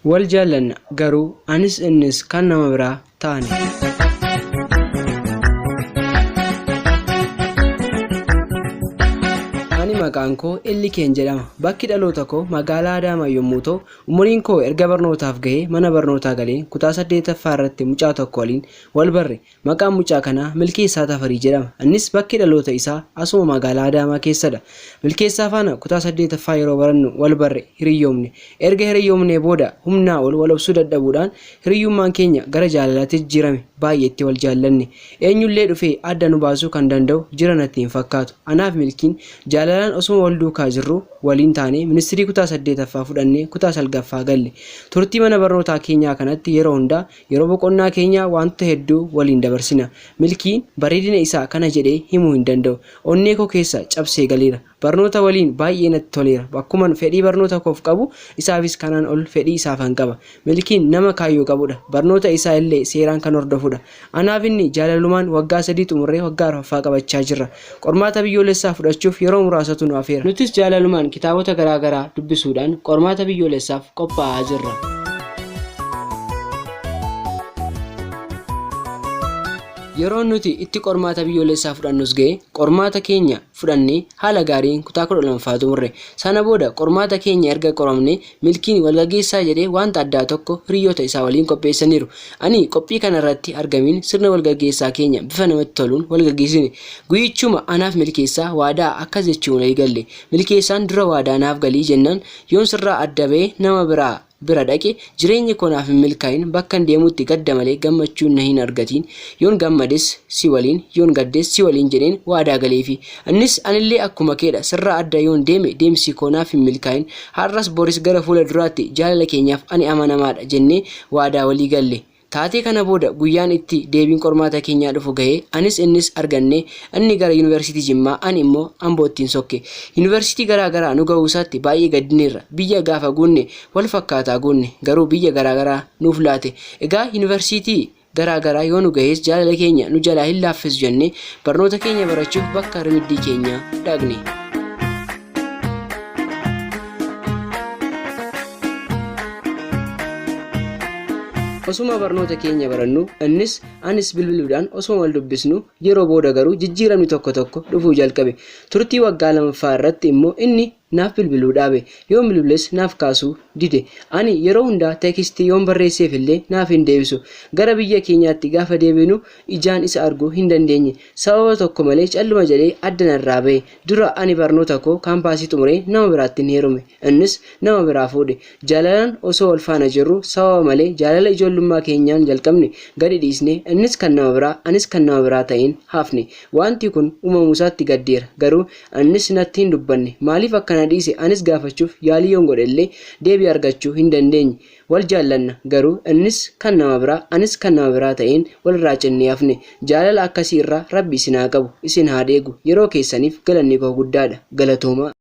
wal jaallanna garuu anis innis kan nama biraa taane. Maqaan koo Illi Keen jedhama. Bakki dhaloota koo magaalaa Adaamaa yommuu ta'u, umuriin koo erga barnootaaf gahee mana barnootaa galee kutaa 8ffaa irratti mucaa tokko waliin wal barre. Maqaan mucaa kanaa Milkeessaa Tafarii jedhama. Innis bakki dhaloota isaa asuma magaalaa Adaamaa keessadha. Milkeessaa faana kutaa 8ffaa yeroo barannu wal barre hiriyoomne. Erga hiriyoomnee booda humnaa ol obsuu dadhabuudhaan hiriyyummaan keenya gara jaalalaatti jijjiirame. Baay'eetti wal jaallanne. Eenyullee dhufee adda nu baasuu kan danda'u jira natti hin fakkaatu. Anaaf Milkiin jaalalaan osuma wal duukaa jirru waliin taane ministirii kutaa 8ffaa fudhannee kutaa 9ffaa galle. Turtii mana barnootaa keenyaa kanatti yeroo hundaa yeroo boqonnaa keenyaa wantoota hedduu waliin dabarsina. Milkiin bareedina isaa kana jedhee himuu hin danda'u. Onnee koo keessa cabsee galeera. Barnoota waliin baay'ee natti toleera. Bakkuman fedhii barnoota koof qabu isaafis kanaan ol fedhii isaafan qaba. Milkiin nama kaayyoo qabudha. Barnoota isaa illee seeraan kan hordofudha. Anaaf inni jaalalumaan waggaa 3 xumurree waggaa 4ffaa qabachaa jirra. Qormaata biyyoolessaa fudhachuuf yeroo muraasatu nu hafeera. Nutis jaalalumaan kitaabota garaagaraa dubbisuudhaan qormaata biyyoolessaaf qophaa'aa jirra. Yeroo nuti itti qormaata biyyoolessaa fudhannus ga'e qormaata keenya fudhannee haala gaariin kutaa 12ffaa xumurre. Sana booda qormaata keenya erga qoramne Milkiin walgaggeessaa jedhee wanta addaa tokko hiriyoota isaa waliin qopheessaniiru. Ani qophii kana irratti argamiin sirna walgaggeessaa keenya bifa namatti toluun walgaggeessine. Guyyichuma anaaf Milkeessaa waadaa akkas jechuun eegalle. Milkeessaan dura waadaa naaf galii jennaan yoon sirraa adda ba'ee nama bira dhaqe jireenya konaaf hin milkaa'in bakka deemutti gadda malee gammachuun na hin argatiin yoon gammades si waliin yoon gaddes si waliin jedheen waadaa galeefi. Innis anillee akkuma keedha sirraa adda yoon deeme deemsi konaaf hin milkaa'in har'as boris gara fuula duraatti jaalala keenyaaf ani amanamaadha jennee waadaa walii galle. Taatee kana booda guyyaan itti deebiin qormaata keenyaa dhufu gahee anis innis arganne inni gara yuunivarsiitii Jimmaa ani immoo Amboottiin sokke. Yuunivarsiitii garaagaraa nu ga'uusaatti baay'ee gaddineerra. Biyya gaafa goonne wal fakkaataa goonne garuu biyya garaagaraa nuuf laate. Egaa yuunivarsiitii garaagaraa yoo nu gahees jaalala keenya nu jalaa hin laaffis jennee barnoota keenya barachuuf bakka rimiddii keenyaa dhaqne. Osuma barnoota keenya barannu innis anis bilbiluudhaan osuma wal dubbisnu yeroo booda garuu jijjiiramni tokko dhufuu jalqabe. Turtii waggaa 2ffaa irratti immoo inni naaf bilbiluu dhaabe. Yoon bilbiles naaf kaasuu dide. Ani yeroo hundaa teekstii yoon barreesseef illee naaf hin deebisu. Gara biyya keenyaatti gaafa deebinu ijaan isa arguu hin dandeenye. Sababa tokko malee calluma jedhee adda narraa ba'e. Dura ani barnoota koo kaampaasii xumuree nama biraatti hin heerume. Innis nama biraa fuudhe. Jaalalaan osoo wal faana jirru sababa malee jaalala ijoollummaa keenyaan jalqabne gadi dhiisne innis kan nama biraa anis kan nama biraa ta'een hafne. Wanti kun uumamuusaatti gaddeera. Garuu innis natti hin dubbanne. Maaliif akka dhiise anis gaafachuuf yaalii yoon godhellee deebii argachuu hin dandeenye. Wal jaallanna garuu innis kan nama biraa anis kan nama biraa ta'een walirraa cinnee hafne. Jaalala akkasii irraa Rabbi isin haa qabu isin haa deegu. Yeroo keessaniif galanni koo guddaadha. Galatooma.